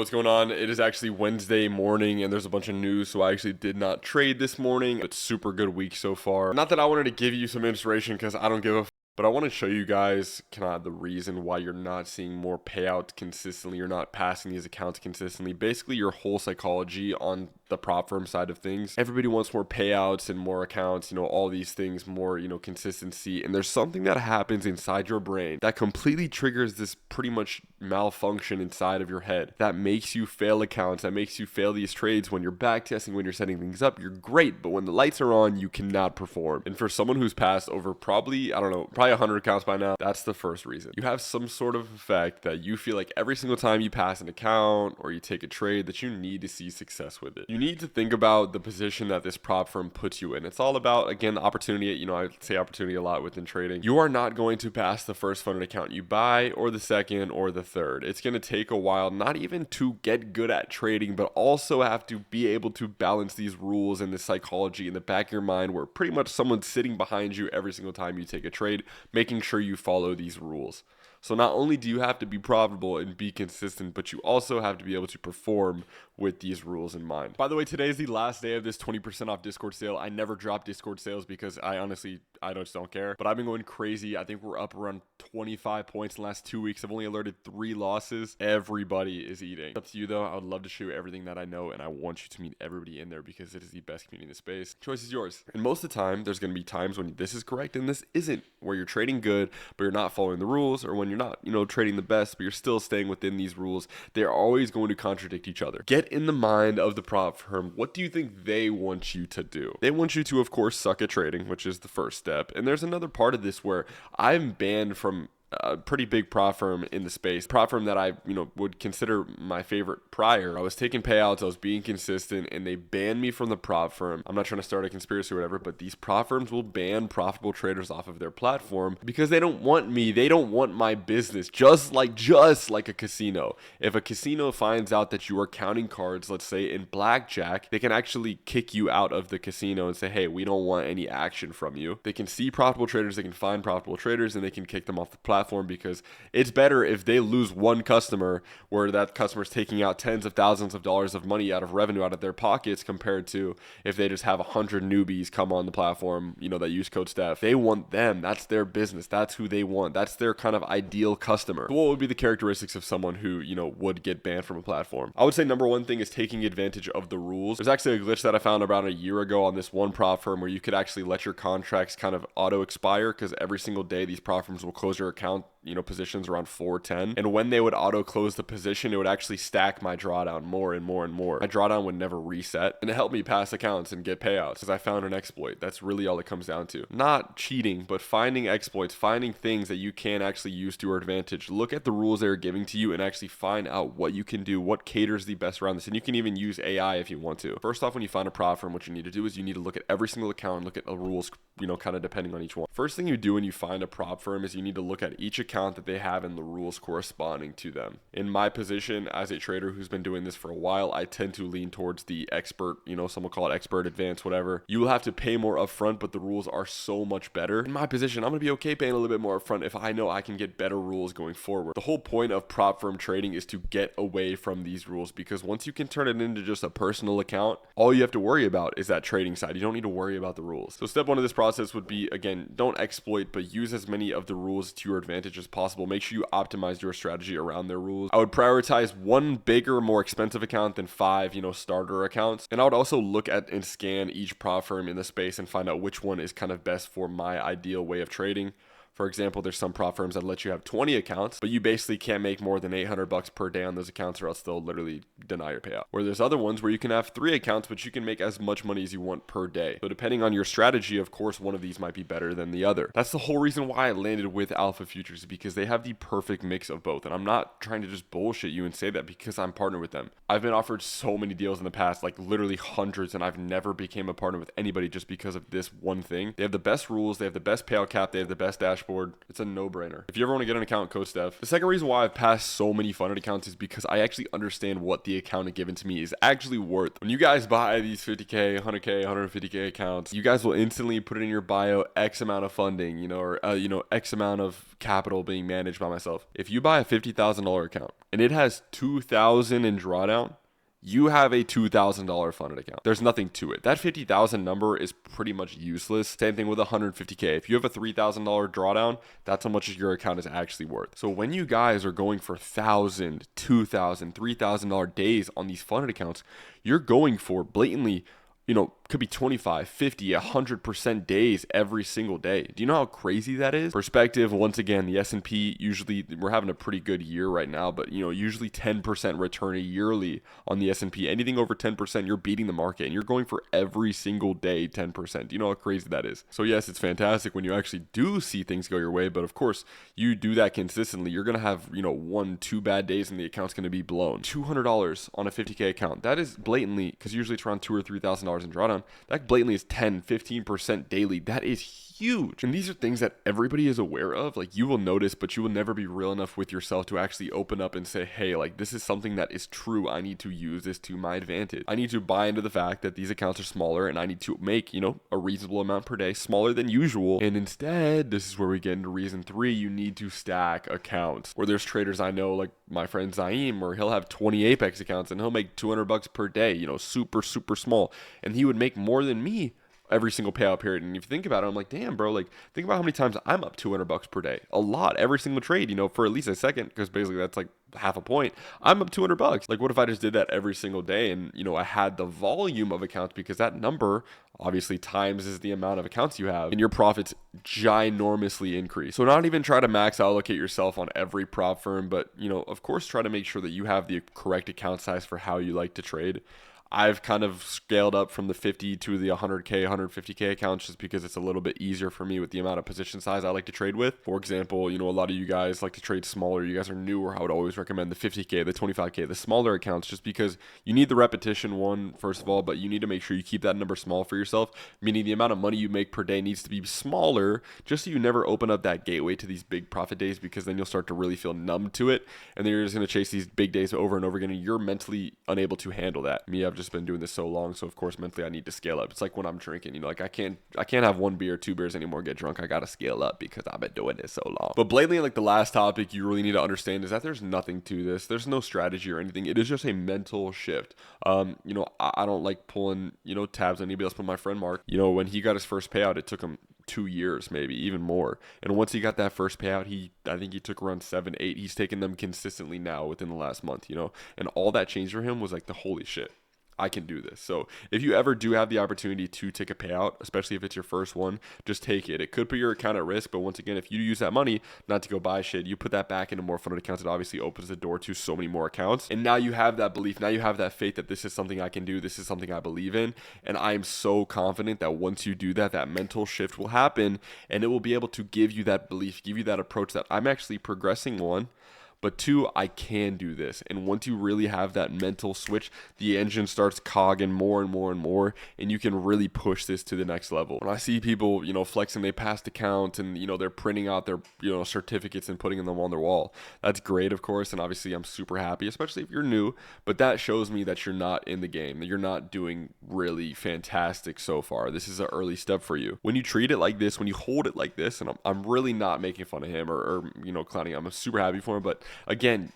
What's going on? It is actually Wednesday morning and there's a bunch of news, so I actually did not trade this morning. It's super good week so far. Not that I wanted to give you some inspiration because I don't give a but I want to show you guys kind of the reason why you're not seeing more payouts consistently. You're not passing these accounts consistently. Basically, your whole psychology on the prop firm side of things. Everybody wants more payouts and more accounts, all these things, more, consistency. And there's something that happens inside your brain that completely triggers this pretty much malfunction inside of your head that makes you fail accounts, that makes you fail these trades. When you're back testing, when you're setting things up, you're great. But when the lights are on, you cannot perform. And for someone who's passed over probably 100 accounts by now, that's the first reason. You have some sort of effect that you feel like every single time you pass an account or you take a trade that you need to see success with it. You need to think about the position that this prop firm puts you in. It's all about, again, opportunity. I say opportunity a lot within trading. You are not going to pass the first funded account you buy or the second or the third. It's going to take a while, not even to get good at trading, but also have to be able to balance these rules and the psychology in the back of your mind where pretty much someone's sitting behind you every single time you take a trade, making sure you follow these rules. So not only do you have to be profitable and be consistent, but you also have to be able to perform with these rules in mind. By the way, today is the last day of this 20% off Discord sale. I never drop Discord sales because I just don't care. But I've been going crazy. I think we're up around 25 points in the last 2 weeks. I've only alerted 3 losses. Everybody is eating. It's up to you though. I would love to show you everything that I know, and I want you to meet everybody in there because it is the best community in the space. Choice is yours. And most of the time, there's going to be times when this is correct and this isn't, where you're trading good, but you're not following the rules, or when you're not, trading the best, but you're still staying within these rules. They're always going to contradict each other. Get in the mind of the prop firm. What do you think they want you to do? They want you to, of course, suck at trading, which is the first step. And there's another part of this where I'm banned from a pretty big prop firm in the space. Prop firm that I, would consider my favorite prior. I was taking payouts, I was being consistent, and they banned me from the prop firm. I'm not trying to start a conspiracy or whatever, but these prop firms will ban profitable traders off of their platform because they don't want me. They don't want my business. Just like a casino. If a casino finds out that you are counting cards, let's say in blackjack, they can actually kick you out of the casino and say, hey, we don't want any action from you. They can see profitable traders, they can find profitable traders, and they can kick them off the platform, because it's better if they lose one customer where that customer is taking out tens of thousands of dollars of money out of revenue out of their pockets, compared to if they just have 100 newbies come on the platform, that use code Steph. They want them. That's their business. That's who they want. That's their kind of ideal customer. So what would be the characteristics of someone who, would get banned from a platform? I would say number one thing is taking advantage of the rules. There's actually a glitch that I found about a year ago on this one prop firm where you could actually let your contracts kind of auto expire, because every single day these prop firms will close your account positions around 410, and when they would auto close the position, it would actually stack my drawdown more and more and more. My drawdown would never reset, and it helped me pass accounts and get payouts because I found an exploit. That's really all it comes down to. Not cheating, but finding exploits, finding things that you can actually use to your advantage. Look at the rules they're giving to you and actually find out what you can do, what caters the best around this. And you can even use AI if you want to. First off, when you find a prop firm, what you need to do is you need to look at every single account and look at the rules, kind of depending on each one. First thing you do when you find a prop firm is you need to look at each account that they have and the rules corresponding to them. In my position as a trader who's been doing this for a while, I tend to lean towards the expert, some will call it expert, advanced, whatever. You will have to pay more upfront, but the rules are so much better. In my position, I'm going to be okay paying a little bit more upfront if I know I can get better rules going forward. The whole point of prop firm trading is to get away from these rules, because once you can turn it into just a personal account, all you have to worry about is that trading side. You don't need to worry about the rules. So step one of this process would be, again, don't exploit, but use as many of the rules to your advantage as possible. Make sure you optimize your strategy around their rules. I would prioritize one bigger, more expensive account than 5, starter accounts. And I would also look at and scan each prop firm in the space and find out which one is kind of best for my ideal way of trading. For example, there's some prop firms that let you have 20 accounts, but you basically can't make more than $800 per day on those accounts, or else they'll literally deny your payout. Where there's other ones where you can have 3 accounts, but you can make as much money as you want per day. So depending on your strategy, of course, one of these might be better than the other. That's the whole reason why I landed with Alpha Futures, because they have the perfect mix of both. And I'm not trying to just bullshit you and say that because I'm partnered with them. I've been offered so many deals in the past, like literally hundreds, and I've never became a partner with anybody just because of this one thing. They have the best rules, they have the best payout cap, they have the best dashboard. dashboard. It's a no-brainer. If you ever want to get an account, Coach Steph. The second reason why I've passed so many funded accounts is because I actually understand what the account given to me is actually worth. When you guys buy these 50K, 100K, 150K accounts, you guys will instantly put it in your bio X amount of funding, or X amount of capital being managed by myself. If you buy a $50,000 account and it has 2,000 in drawdown, you have a $2,000 funded account. There's nothing to it. That 50,000 number is pretty much useless. Same thing with 150K. If you have a $3,000 drawdown, that's how much your account is actually worth. So when you guys are going for $1,000, $2,000, $3,000 days on these funded accounts, you're going for blatantly, could be 25, 50, 100% days every single day. Do you know how crazy that is? Perspective, once again, the S&P, usually we're having a pretty good year right now, but usually 10% return yearly on the S&P. Anything over 10%, you're beating the market, and you're going for every single day 10%. Do you know how crazy that is? So yes, it's fantastic when you actually do see things go your way, but of course, you do that consistently. You're going to have, 1-2 bad days and the account's going to be blown. $200 on a 50K account. That is blatantly, because usually it's around $2,000 or $3,000 in drawdown. That blatantly is 10-15% daily. That is huge. And these are things that everybody is aware of. Like, you will notice, but you will never be real enough with yourself to actually open up and say, hey, like, this is something that is true. I need to use this to my advantage. I need to buy into the fact that these accounts are smaller, and I need to make, a reasonable amount per day, smaller than usual. And instead, this is where we get into reason 3. You need to stack accounts. Where there's traders I know, like my friend Zaim, where he'll have 20 Apex accounts and he'll make $200 per day, super, super small. And he would make more than me every single payout period. And if you think about it, I'm like, damn, bro, like, think about how many times I'm up $200 per day. A lot, every single trade, for at least a second, because basically that's like half a point. I'm up $200. Like, what if I just did that every single day and, I had the volume of accounts, because that number obviously times is the amount of accounts you have, and your profits ginormously increase. So not even try to max allocate yourself on every prop firm, but, of course, try to make sure that you have the correct account size for how you like to trade. I've kind of scaled up from the 50 to the 100K, 150K accounts just because it's a little bit easier for me with the amount of position size I like to trade with. For example, a lot of you guys like to trade smaller. You guys are newer. I would always recommend the 50K, the 25K, the smaller accounts, just because you need the repetition one, first of all, but you need to make sure you keep that number small for yourself, meaning the amount of money you make per day needs to be smaller, just so you never open up that gateway to these big profit days, because then you'll start to really feel numb to it, and then you're just going to chase these big days over and over again, and you're mentally unable to handle that. I've just been doing this so long, so of course mentally I need to scale up. It's like when I'm drinking, like I can't have 1 beer, 2 beers anymore, get drunk. I gotta scale up because I've been doing this so long. But blatantly, like, the last topic you really need to understand is that there's nothing to this. There's no strategy or anything. It is just a mental shift. I don't like pulling tabs on anybody else but my friend Mark. When he got his first payout, it took him 2 years, maybe even more. And once he got that first payout, I think he took around 7, 8. He's taken them consistently now within the last month, and all that changed for him was like the holy shit, I can do this. So if you ever do have the opportunity to take a payout, especially if it's your first one, just take it. It could put your account at risk, but once again, if you use that money not to go buy shit, you put that back into more funded accounts, it obviously opens the door to so many more accounts. And now you have that belief, now you have that faith that this is something I can do, this is something I believe in. And I'm so confident that once you do that, that mental shift will happen, and it will be able to give you that belief, give you that approach that I'm actually progressing, one, but 2, I can do this. And once you really have that mental switch, the engine starts cogging more and more and more, and you can really push this to the next level. When I see people, flexing, they passed accounts, and, they're printing out their, certificates and putting them on their wall. That's great, of course, and obviously I'm super happy, especially if you're new, but that shows me that you're not in the game, that you're not doing really fantastic so far. This is an early step for you. When you treat it like this, when you hold it like this, and I'm really not making fun of him or clowning him. I'm super happy for him, but again,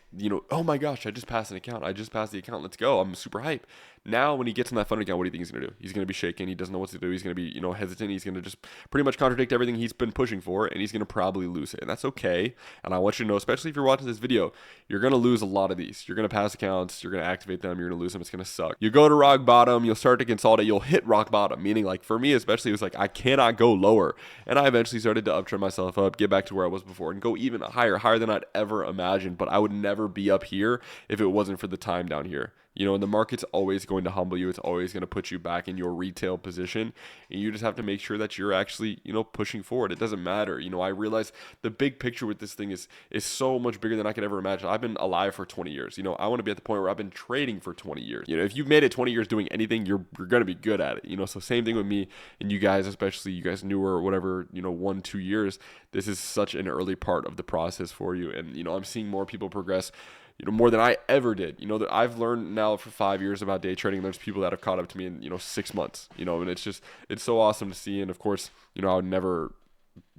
oh my gosh, I just passed an account. I just passed the account. Let's go. I'm super hype. Now, when he gets in that funded account, what do you think he's going to do? He's going to be shaking. He doesn't know what to do. He's going to be, hesitant. He's going to just pretty much contradict everything he's been pushing for, and he's going to probably lose it. And that's okay. And I want you to know, especially if you're watching this video, you're going to lose a lot of these. You're going to pass accounts. You're going to activate them. You're going to lose them. It's going to suck. You go to rock bottom. You'll start to consolidate. You'll hit rock bottom, meaning, like, for me especially, it was like I cannot go lower. And I eventually started to uptrend myself up, get back to where I was before, and go even higher than I'd ever imagined. But I would never be up here if it wasn't for the time down here. You know, and the market's always going to humble you. It's always going to put you back in your retail position. And you just have to make sure that you're actually, you know, pushing forward. It doesn't matter. You know, I realize the big picture with this thing is so much bigger than I could ever imagine. I've been alive for 20 years. You know, I want to be at the point where I've been trading for 20 years. You know, if you've made it 20 years doing anything, you're going to be good at it. You know, so same thing with me and you guys, especially you guys newer or whatever, you know, 1-2 years. This is such an early part of the process for you. And, you know, I'm seeing more people progress, you know, more than I ever did. You know, that I've learned now for 5 years about day trading. There's people that have caught up to me in, you know, 6 months, you know, and it's so awesome to see. And of course, you know, I would never,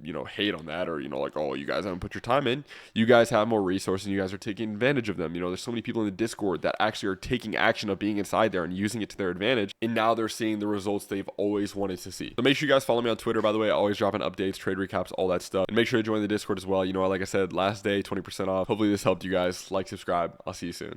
you know, hate on that or, you know, like, oh, you guys haven't put your time in. You guys have more resources and you guys are taking advantage of them. You know, there's so many people in the Discord that actually are taking action of being inside there and using it to their advantage. And now they're seeing the results they've always wanted to see. So make sure you guys follow me on Twitter, by the way. I always dropping updates, trade recaps, all that stuff. And make sure to join the Discord as well. You know, like I said, last day, 20% off. Hopefully this helped you guys. Like, subscribe. I'll see you soon.